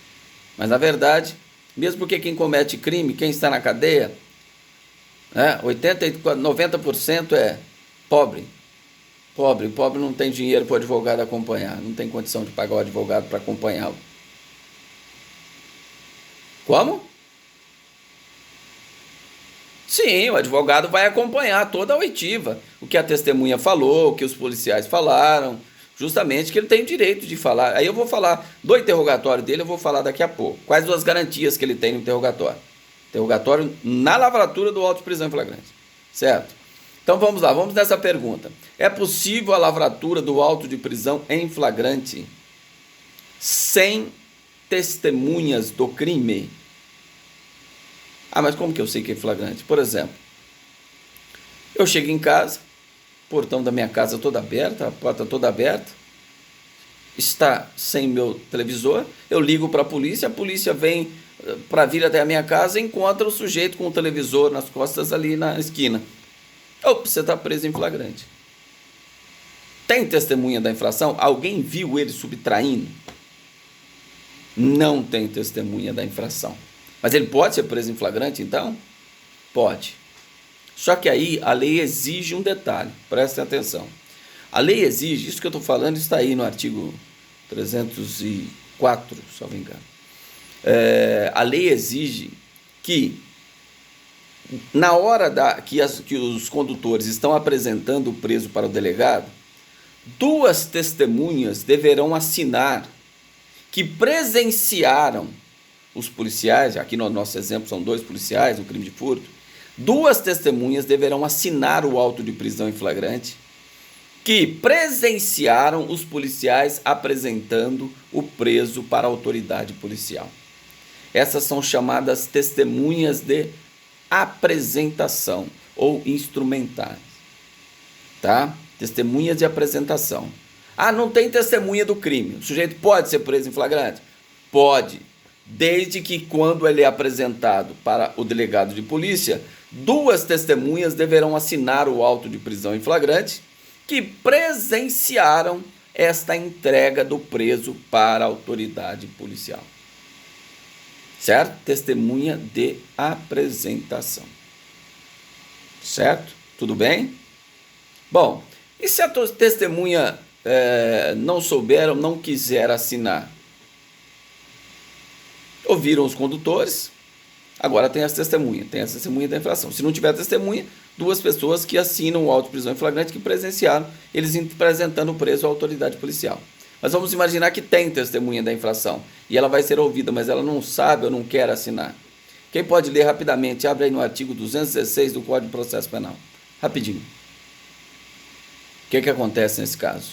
Mas na verdade, mesmo porque quem comete crime, quem está na cadeia, 90% é pobre. O pobre não tem dinheiro para o advogado acompanhar, não tem condição de pagar o advogado para acompanhá-lo. Como? Sim, o advogado vai acompanhar toda a oitiva, o que a testemunha falou, o que os policiais falaram, justamente que ele tem o direito de falar. Aí eu vou falar do interrogatório dele, eu vou falar daqui a pouco. Quais as garantias que ele tem no interrogatório? Interrogatório na lavratura do auto de prisão em flagrante. Certo? Então vamos lá, vamos nessa pergunta. É possível a lavratura do auto de prisão em flagrante sem testemunhas do crime? Mas como que eu sei que é flagrante? Por exemplo, eu chego em casa, portão da minha casa todo aberto, a porta toda aberta, está sem meu televisor, eu ligo para a polícia vem para vir até a minha casa e encontra o sujeito com o televisor nas costas ali na esquina. Opa, você está preso em flagrante. Tem testemunha da infração? Alguém viu ele subtraindo? Não tem testemunha da infração. Mas ele pode ser preso em flagrante, então? Pode. Só que aí a lei exige um detalhe, prestem atenção. A lei exige, isso que eu estou falando está aí no artigo 304, se não me engano. A lei exige que, na hora que os condutores estão apresentando o preso para o delegado, 2 testemunhas deverão assinar que presenciaram os policiais, aqui no nosso exemplo são 2 policiais no crime de furto, 2 testemunhas deverão assinar o auto de prisão em flagrante que presenciaram os policiais apresentando o preso para a autoridade policial. Essas são chamadas testemunhas de apresentação ou instrumentais, tá? Testemunhas de apresentação. Ah, não tem testemunha do crime. O sujeito pode ser preso em flagrante? Pode, desde que quando ele é apresentado para o delegado de polícia, 2 testemunhas deverão assinar o auto de prisão em flagrante que presenciaram esta entrega do preso para a autoridade policial. Certo? Testemunha de apresentação. Certo? Tudo bem? Bom, e se a testemunha não souber ou não quiser assinar? Ouviram os condutores, agora tem as testemunhas da infração. Se não tiver testemunha, 2 pessoas que assinam o auto de prisão em flagrante que presenciaram eles apresentando o preso à autoridade policial. Mas vamos imaginar que tem testemunha da infração e ela vai ser ouvida, mas ela não sabe ou não quer assinar. Quem pode ler rapidamente? Abre aí no artigo 216 do Código de Processo Penal. Rapidinho. O que acontece nesse caso?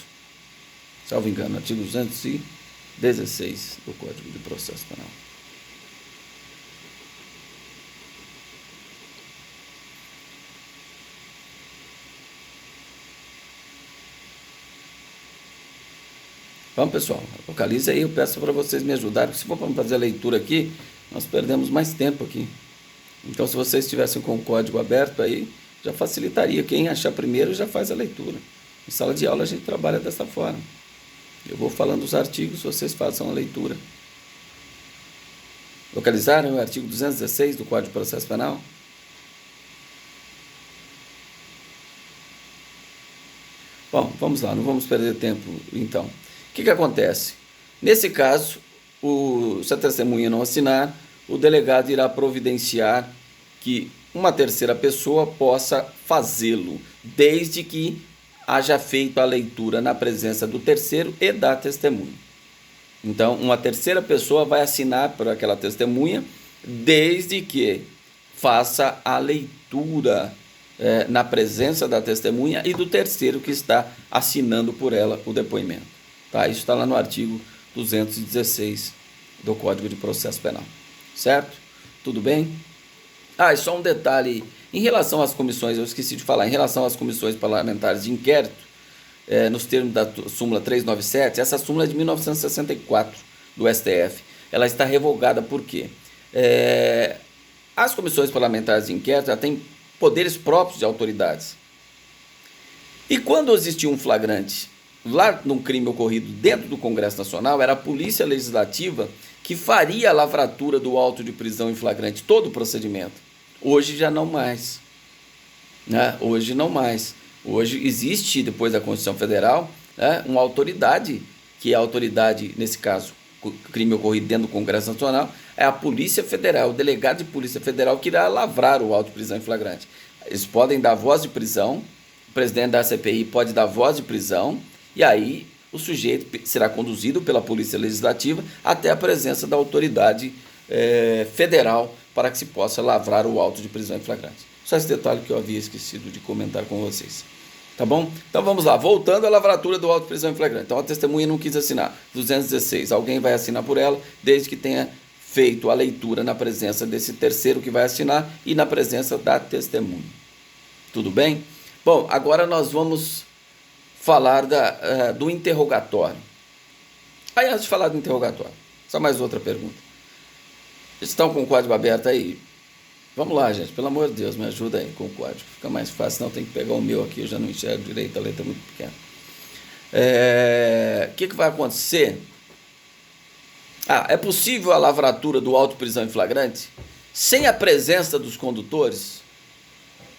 Salvo engano, artigo 216 do Código de Processo Penal. Vamos, pessoal, localiza aí, eu peço para vocês me ajudarem, porque se for para fazer a leitura aqui, nós perdemos mais tempo aqui. Então, se vocês estivessem com o código aberto aí, já facilitaria. Quem achar primeiro já faz a leitura. Em sala de aula a gente trabalha dessa forma. Eu vou falando os artigos, vocês façam a leitura. Localizaram o artigo 216 do Código de Processo Penal? Bom, vamos lá, não vamos perder tempo então. O que acontece? Nesse caso, se a testemunha não assinar, o delegado irá providenciar que uma terceira pessoa possa fazê-lo, desde que haja feito a leitura na presença do terceiro e da testemunha. Então, uma terceira pessoa vai assinar por aquela testemunha, desde que faça a leitura na presença da testemunha e do terceiro que está assinando por ela o depoimento. Tá? Isso está lá no artigo 216 do Código de Processo Penal. Certo? Tudo bem? E só um detalhe. Em relação às comissões, eu esqueci de falar, em relação às comissões parlamentares de inquérito, nos termos da súmula 397, essa súmula é de 1964 do STF. Ela está revogada por quê? As comissões parlamentares de inquérito têm poderes próprios de autoridades. E quando existia um flagrante lá num crime ocorrido dentro do Congresso Nacional, era a Polícia Legislativa que faria a lavratura do auto de prisão em flagrante, todo o procedimento. Hoje já não mais. Né? Hoje não mais. Hoje existe, depois da Constituição Federal, uma autoridade, que é a autoridade, nesse caso, crime ocorrido dentro do Congresso Nacional, é a Polícia Federal, o delegado de Polícia Federal que irá lavrar o auto de prisão em flagrante. Eles podem dar voz de prisão, o presidente da CPI pode dar voz de prisão, e aí o sujeito será conduzido pela Polícia Legislativa até a presença da autoridade federal para que se possa lavrar o auto de prisão em flagrante. Só esse detalhe que eu havia esquecido de comentar com vocês. Tá bom? Então vamos lá, voltando à lavratura do auto de prisão em flagrante. Então a testemunha não quis assinar, 216, alguém vai assinar por ela, desde que tenha feito a leitura na presença desse terceiro que vai assinar e na presença da testemunha. Tudo bem? Bom, agora nós vamos falar do interrogatório. Aí, antes de falar do interrogatório, só mais outra pergunta. Estão com o código aberto aí? Vamos lá, gente, pelo amor de Deus, me ajuda aí com o código. Fica mais fácil, senão tem que pegar o meu aqui, eu já não enxergo direito, a letra é muito pequena. O que vai acontecer? É possível a lavratura do auto prisão em flagrante sem a presença dos condutores?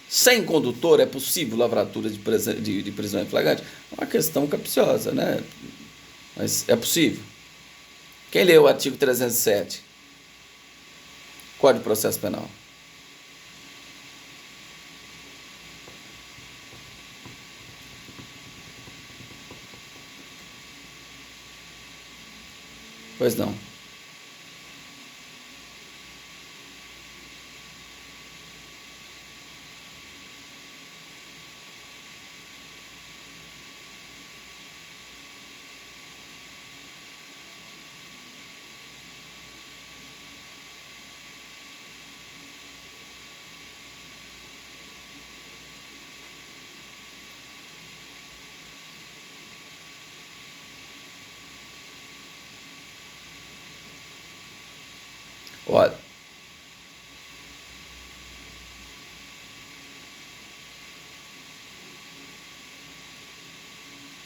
Sem condutor é possível lavratura de prisão em flagrante? É uma questão capciosa, né? Mas é possível. Quem leu o artigo 307? Código de Processo Penal. Pois não. Olha,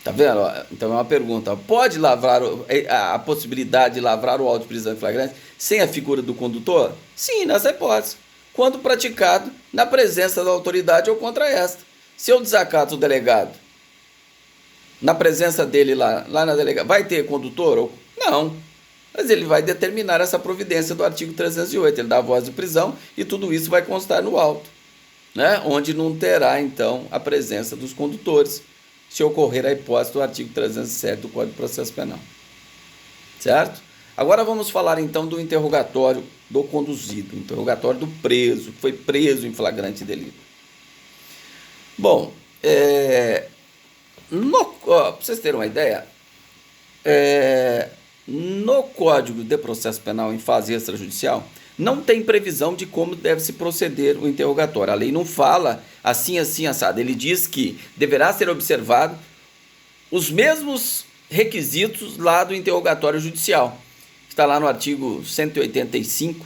tá vendo? Então é uma pergunta. Pode lavrar a possibilidade de lavrar o auto de prisão em flagrante sem a figura do condutor? Sim, nessa hipótese. Quando praticado na presença da autoridade ou contra esta. Se eu desacato o delegado, na presença dele lá na delegacia, vai ter condutor? Não. Mas ele vai determinar essa providência do artigo 308. Ele dá a voz de prisão e tudo isso vai constar no auto, né? Onde não terá, então, a presença dos condutores, se ocorrer a hipótese do artigo 307 do Código de Processo Penal. Certo? Agora vamos falar, então, do interrogatório do conduzido, interrogatório do preso, que foi preso em flagrante delito. Bom, para vocês terem uma ideia, no Código de Processo Penal em fase extrajudicial, não tem previsão de como deve se proceder o interrogatório. A lei não fala assim, assim, assado. Ele diz que deverá ser observado os mesmos requisitos lá do interrogatório judicial, que está lá no artigo 185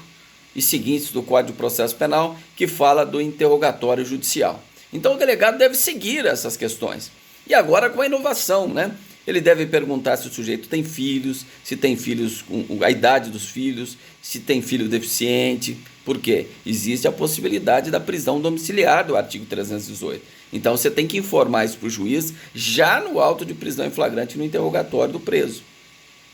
e seguintes do Código de Processo Penal, que fala do interrogatório judicial. Então o delegado deve seguir essas questões. E agora com a inovação, né? Ele deve perguntar se o sujeito tem filhos, se tem filhos, a idade dos filhos, se tem filho deficiente. Por quê? Existe a possibilidade da prisão domiciliar do artigo 318. Então você tem que informar isso para o juiz já no auto de prisão em flagrante no interrogatório do preso.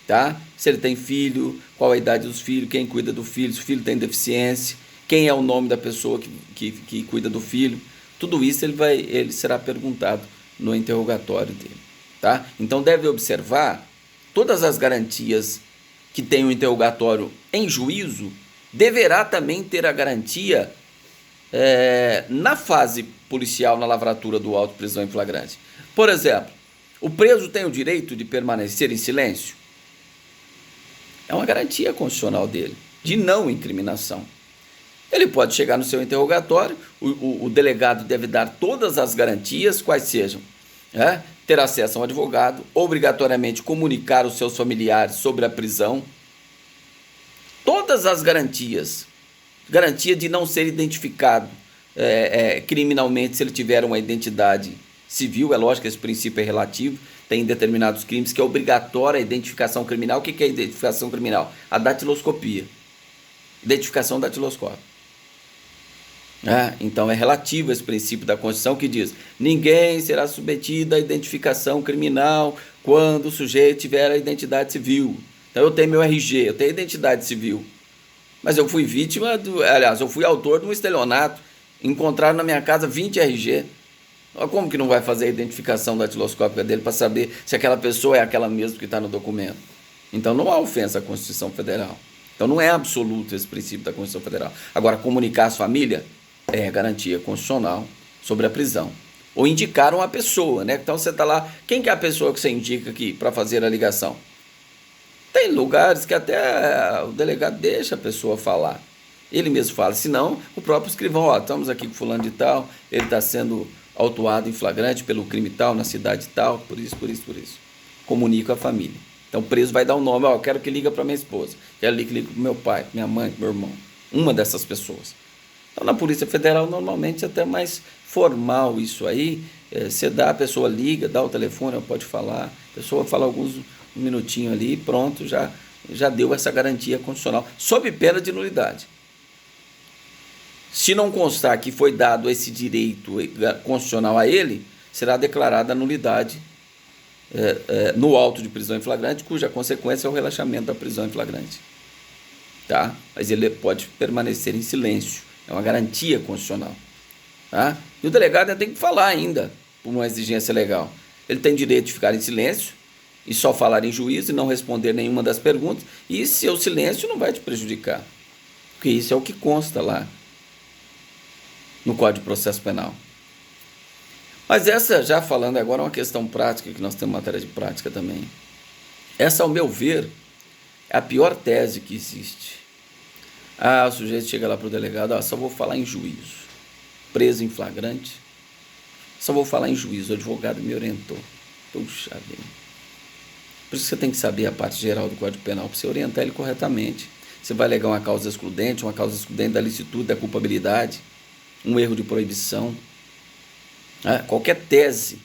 Tá? Se ele tem filho, qual a idade dos filhos, quem cuida do filho, se o filho tem deficiência, quem é o nome da pessoa que cuida do filho. Tudo isso ele será perguntado no interrogatório dele. Tá? Então deve observar todas as garantias que tem o interrogatório em juízo, deverá também ter a garantia na fase policial, na lavratura do auto de prisão em flagrante. Por exemplo, o preso tem o direito de permanecer em silêncio? É uma garantia constitucional dele, de não incriminação. Ele pode chegar no seu interrogatório, o delegado deve dar todas as garantias, quais sejam, ter acesso a um advogado, obrigatoriamente comunicar aos seus familiares sobre a prisão, todas as garantias, garantia de não ser identificado criminalmente se ele tiver uma identidade civil. É lógico que esse princípio é relativo, tem determinados crimes que é obrigatória a identificação criminal. O que é a identificação criminal? A datiloscopia, identificação datiloscópica. Então é relativo esse princípio da Constituição que diz: ninguém será submetido à identificação criminal quando o sujeito tiver a identidade civil. Então eu tenho meu RG, eu tenho identidade civil, mas eu fui vítima, eu fui autor de um estelionato, encontraram na minha casa 20 RG. Como que não vai fazer a identificação datiloscópica dele para saber se aquela pessoa é aquela mesmo que está no documento? Então não há ofensa à Constituição Federal. Então não é absoluto esse princípio da Constituição Federal. Agora, comunicar às famílias é garantia constitucional sobre a prisão. Ou indicar uma pessoa, né? Então você está lá, quem que é a pessoa que você indica aqui para fazer a ligação? Tem lugares que até o delegado deixa a pessoa falar. Ele mesmo fala, senão o próprio escrivão, estamos aqui com fulano de tal, ele está sendo autuado em flagrante pelo crime tal, na cidade tal, por isso, por isso, por isso. Comunica a família. Então o preso vai dar um nome, ó, quero que liga para minha esposa, quero que ligue para meu pai, minha mãe, meu irmão, uma dessas pessoas. Então na Polícia Federal normalmente é até mais formal isso aí, você dá, a pessoa liga, dá o telefone, pode falar, a pessoa fala um minutinho ali e pronto, já deu essa garantia constitucional, sob pena de nulidade. Se não constar que foi dado esse direito constitucional a ele, será declarada a nulidade no auto de prisão em flagrante, cuja consequência é o relaxamento da prisão em flagrante. Tá? Mas ele pode permanecer em silêncio, é uma garantia constitucional. Tá? E o delegado tem que falar ainda, por uma exigência legal. Ele tem direito de ficar em silêncio e só falar em juízo e não responder nenhuma das perguntas, e seu silêncio não vai te prejudicar, porque isso é o que consta lá no Código de Processo Penal. Mas essa, já falando agora, é uma questão prática, que nós temos matéria de prática também. Essa, ao meu ver, é a pior tese que existe. O sujeito chega lá para o delegado, só vou falar em juízo. Preso em flagrante, só vou falar em juízo, o advogado me orientou. Puxa vida. Por isso que você tem que saber a parte geral do Código Penal, para você orientar ele corretamente. Você vai alegar uma causa excludente da licitude, da culpabilidade, um erro de proibição, qualquer tese,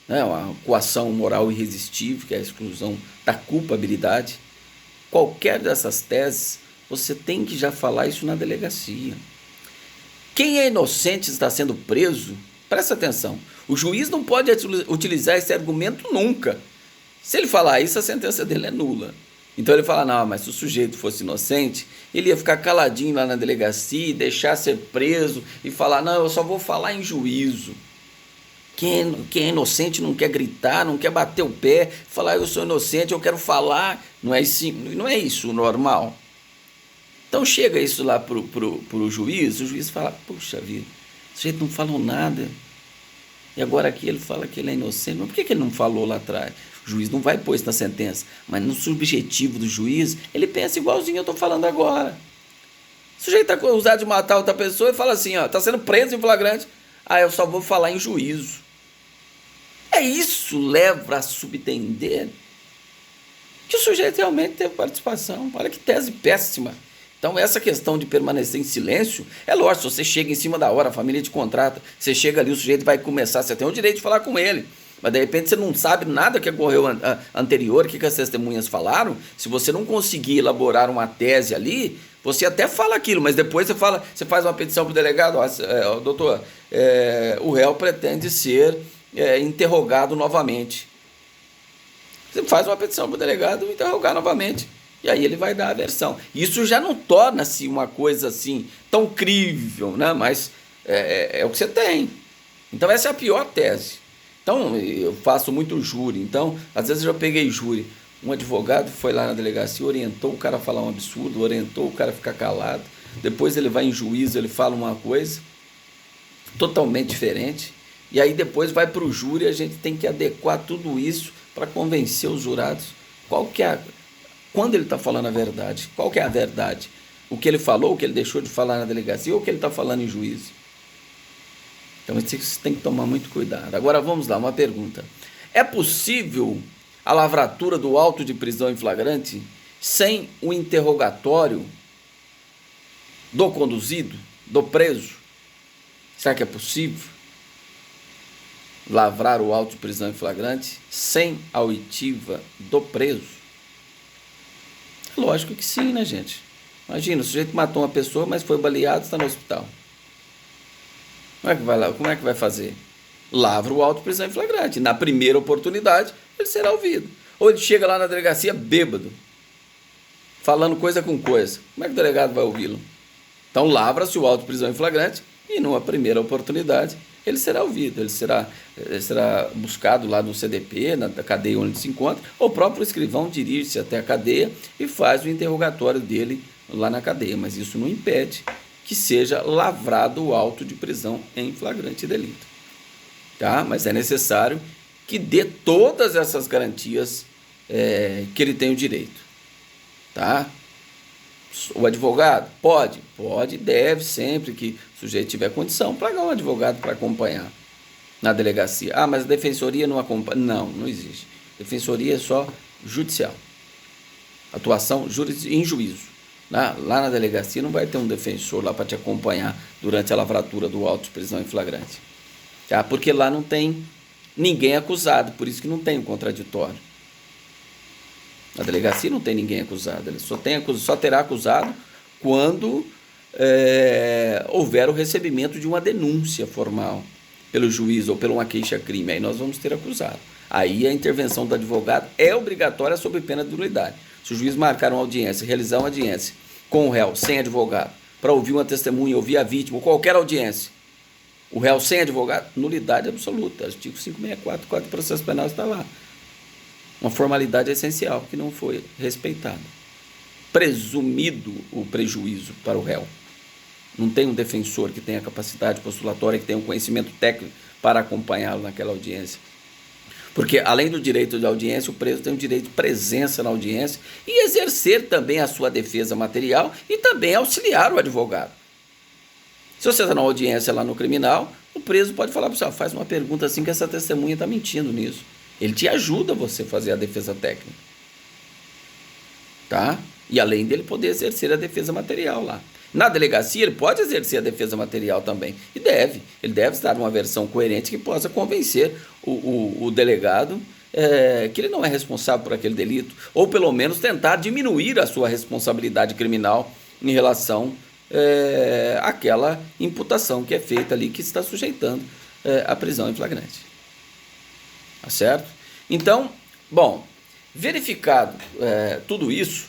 uma coação moral irresistível, que é a exclusão da culpabilidade, qualquer dessas teses, você tem que já falar isso na delegacia. Quem é inocente está sendo preso, presta atenção, o juiz não pode utilizar esse argumento nunca. Se ele falar isso, a sentença dele é nula. Então ele fala, não, mas se o sujeito fosse inocente, ele ia ficar caladinho lá na delegacia, deixar ser preso e falar, não, eu só vou falar em juízo. Quem é inocente não quer gritar, não quer bater o pé, falar, eu sou inocente, eu quero falar. Não é isso o normal. Então chega isso lá pro juiz, o juiz fala, puxa vida, o sujeito não falou nada. E agora aqui ele fala que ele é inocente, mas por que ele não falou lá atrás? O juiz não vai pôr isso na sentença, mas no subjetivo do juiz, ele pensa igualzinho eu estou falando agora. O sujeito está acusado de matar outra pessoa e fala assim, está sendo preso em flagrante, eu só vou falar em juízo. Isso leva a subentender que o sujeito realmente teve participação. Olha que tese péssima. Então essa questão de permanecer em silêncio, é lógico, se você chega em cima da hora, a família te contrata, você chega ali, o sujeito vai começar, você tem o direito de falar com ele, mas de repente você não sabe nada que ocorreu anterior, o que as testemunhas falaram. Se você não conseguir elaborar uma tese ali, você até fala aquilo, mas depois você faz uma petição para o delegado, doutor, o réu pretende ser interrogado novamente. Você faz uma petição para o delegado interrogar novamente. E aí ele vai dar a versão. Isso já não torna-se uma coisa assim tão crível, né? Mas é o que você tem. Então essa é a pior tese. Então eu faço muito júri. Então às vezes eu já peguei júri. Um advogado foi lá na delegacia, orientou o cara a falar um absurdo, orientou o cara a ficar calado. Depois ele vai em juízo, ele fala uma coisa totalmente diferente. E aí depois vai para o júri e a gente tem que adequar tudo isso para convencer os jurados. Quando ele está falando a verdade, qual que é a verdade? O que ele falou, o que ele deixou de falar na delegacia ou o que ele está falando em juízo? Então isso tem que tomar muito cuidado. Agora vamos lá, uma pergunta. É possível a lavratura do auto de prisão em flagrante sem o interrogatório do conduzido, do preso? Será que é possível lavrar o auto de prisão em flagrante sem a oitiva do preso? Lógico que sim, né, gente? Imagina, o sujeito matou uma pessoa, mas foi baleado, está no hospital. Como é que vai fazer? Lavra o auto de prisão em flagrante. Na primeira oportunidade, ele será ouvido. Ou ele chega lá na delegacia bêbado, falando coisa com coisa. Como é que o delegado vai ouvi-lo? Então, lavra-se o auto de prisão em flagrante e, numa primeira oportunidade, ele será ouvido, ele será buscado lá no CDP, na cadeia onde se encontra, ou o próprio escrivão dirige-se até a cadeia e faz o interrogatório dele lá na cadeia, mas isso não impede que seja lavrado o auto de prisão em flagrante delito. Tá? Mas é necessário que dê todas essas garantias que ele tem o direito. Tá? O advogado pode, deve sempre que o sujeito tiver condição, pagar um advogado para acompanhar. na delegacia. Ah, mas a defensoria não acompanha. Não, não existe. Defensoria é só judicial. Atuação em juízo. Lá na delegacia não vai ter um defensor lá para te acompanhar durante a lavratura do auto de prisão em flagrante. Tá? Porque lá não tem ninguém acusado, por isso que não tem o contraditório. Na delegacia não tem ninguém acusado, ele só terá acusado quando houver o recebimento de uma denúncia formal pelo juiz ou por uma queixa-crime, aí nós vamos ter acusado. Aí a intervenção do advogado é obrigatória sob pena de nulidade. Se o juiz marcar uma audiência, realizar uma audiência com o réu sem advogado, para ouvir uma testemunha, ouvir a vítima, ou qualquer audiência, o réu sem advogado, nulidade absoluta. Artigo 564 do Código de Processo Penal está lá. Uma formalidade essencial que não foi respeitada. Presumido o prejuízo para o réu. Não tem um defensor que tenha capacidade postulatória, que tenha um conhecimento técnico para acompanhá-lo naquela audiência. Porque, além do direito de audiência, o preso tem o direito de presença na audiência e exercer também a sua defesa material e também auxiliar o advogado. Se você está na audiência lá no criminal, o preso pode falar para você, faz uma pergunta assim que essa testemunha está mentindo nisso. Ele te ajuda você a fazer a defesa técnica. Tá? E além dele poder exercer a defesa material lá. Na delegacia ele pode exercer a defesa material também. E deve. Ele deve dar uma versão coerente que possa convencer o delegado que ele não é responsável por aquele delito. Ou pelo menos tentar diminuir a sua responsabilidade criminal em relação àquela imputação que é feita ali, que está sujeitando à prisão em flagrante. Tá certo? Então, bom, verificado tudo isso,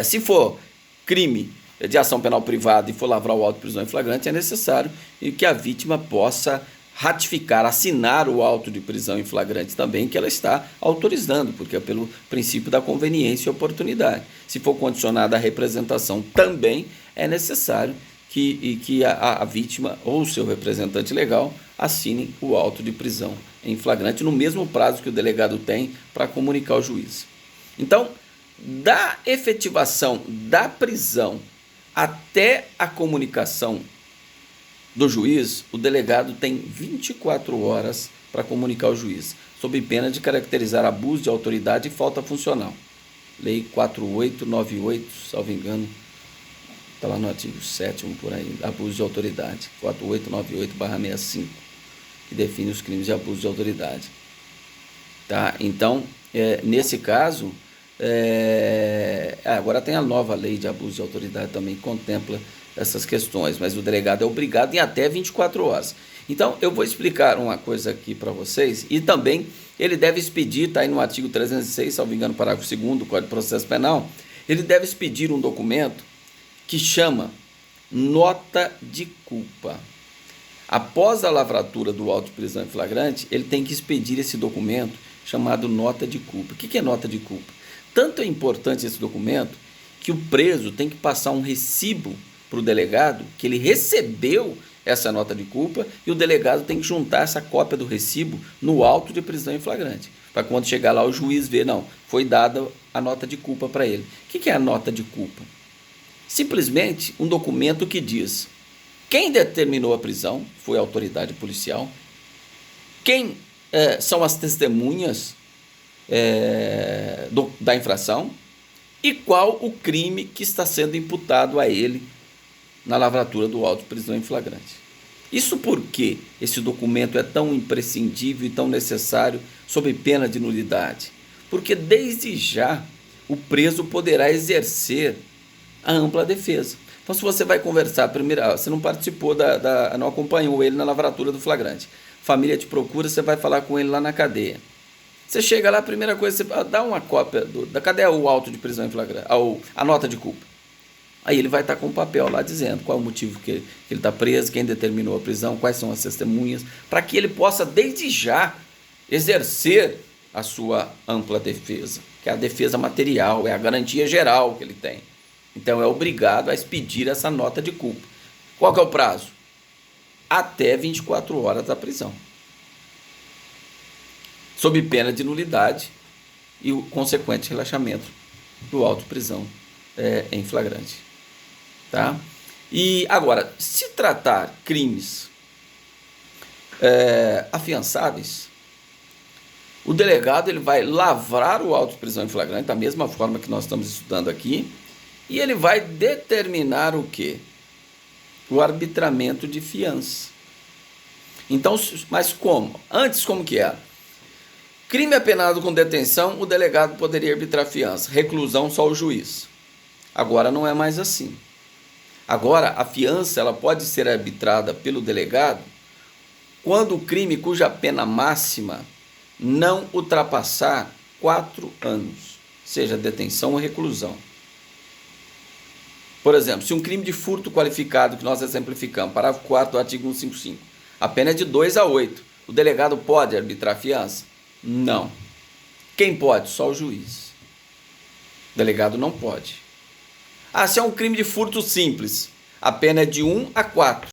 se for crime de ação penal privada e for lavrar o auto de prisão em flagrante, é necessário que a vítima possa ratificar, assinar o auto de prisão em flagrante também, que ela está autorizando, porque é pelo princípio da conveniência e oportunidade. Se for condicionada à representação, também é necessário que a vítima ou o seu representante legal assinem o auto de prisão em flagrante no mesmo prazo que o delegado tem para comunicar ao juiz. Então, da efetivação da prisão até a comunicação do juiz, o delegado tem 24 horas para comunicar ao juiz, sob pena de caracterizar abuso de autoridade e falta funcional. Lei 4898, salvo engano, está lá no artigo 7º por aí, abuso de autoridade, 4898/65, que define os crimes de abuso de autoridade. Tá? Então, nesse caso, agora tem a nova lei de abuso de autoridade também, que contempla essas questões, mas o delegado é obrigado em até 24 horas. Então, eu vou explicar uma coisa aqui para vocês, e também ele deve expedir, está aí no artigo 306, salvo engano, parágrafo 2º do Código de Processo Penal, ele deve expedir um documento que chama nota de culpa. Após a lavratura do auto de prisão em flagrante, ele tem que expedir esse documento chamado nota de culpa. O que é nota de culpa? Tanto é importante esse documento que o preso tem que passar um recibo para o delegado que ele recebeu essa nota de culpa, e o delegado tem que juntar essa cópia do recibo no auto de prisão em flagrante, para quando chegar lá o juiz ver, não, foi dada a nota de culpa para ele. O que é a nota de culpa? Simplesmente um documento que diz quem determinou a prisão, foi a autoridade policial, quem são as testemunhas da infração e qual o crime que está sendo imputado a ele na lavratura do auto de prisão em flagrante. Isso porque esse documento é tão imprescindível e tão necessário sob pena de nulidade? Porque desde já o preso poderá exercer a ampla defesa. Então, se você vai conversar, primeiro, você não participou, não acompanhou ele na lavratura do flagrante, família te procura, você vai falar com ele lá na cadeia. Você chega lá, a primeira coisa, você dá uma cópia, cadê o auto de prisão em flagrante, a nota de culpa? Aí ele vai estar com um papel lá dizendo qual é o motivo que ele está preso, quem determinou a prisão, quais são as testemunhas, para que ele possa, desde já, exercer a sua ampla defesa, que é a defesa material, é a garantia geral que ele tem. Então, é obrigado a expedir essa nota de culpa. Qual que é o prazo? Até 24 horas da prisão. Sob pena de nulidade e o consequente relaxamento do auto de prisão em flagrante. Tá? E agora, se tratar crimes afiançáveis, o delegado ele vai lavrar o auto de prisão em flagrante, da mesma forma que nós estamos estudando aqui, e ele vai determinar o quê? O arbitramento de fiança. Então, mas como? Antes como que era? Crime apenado com detenção, o delegado poderia arbitrar fiança, reclusão só o juiz. Agora não é mais assim. Agora a fiança ela pode ser arbitrada pelo delegado quando o crime cuja pena máxima não ultrapassar 4 anos, seja detenção ou reclusão. Por exemplo, se um crime de furto qualificado, que nós exemplificamos, parágrafo 4º do artigo 155, a pena é de 2 a 8, o delegado pode arbitrar fiança? Não. Quem pode? Só o juiz. O delegado não pode. Se é um crime de furto simples, a pena é de 1 a 4.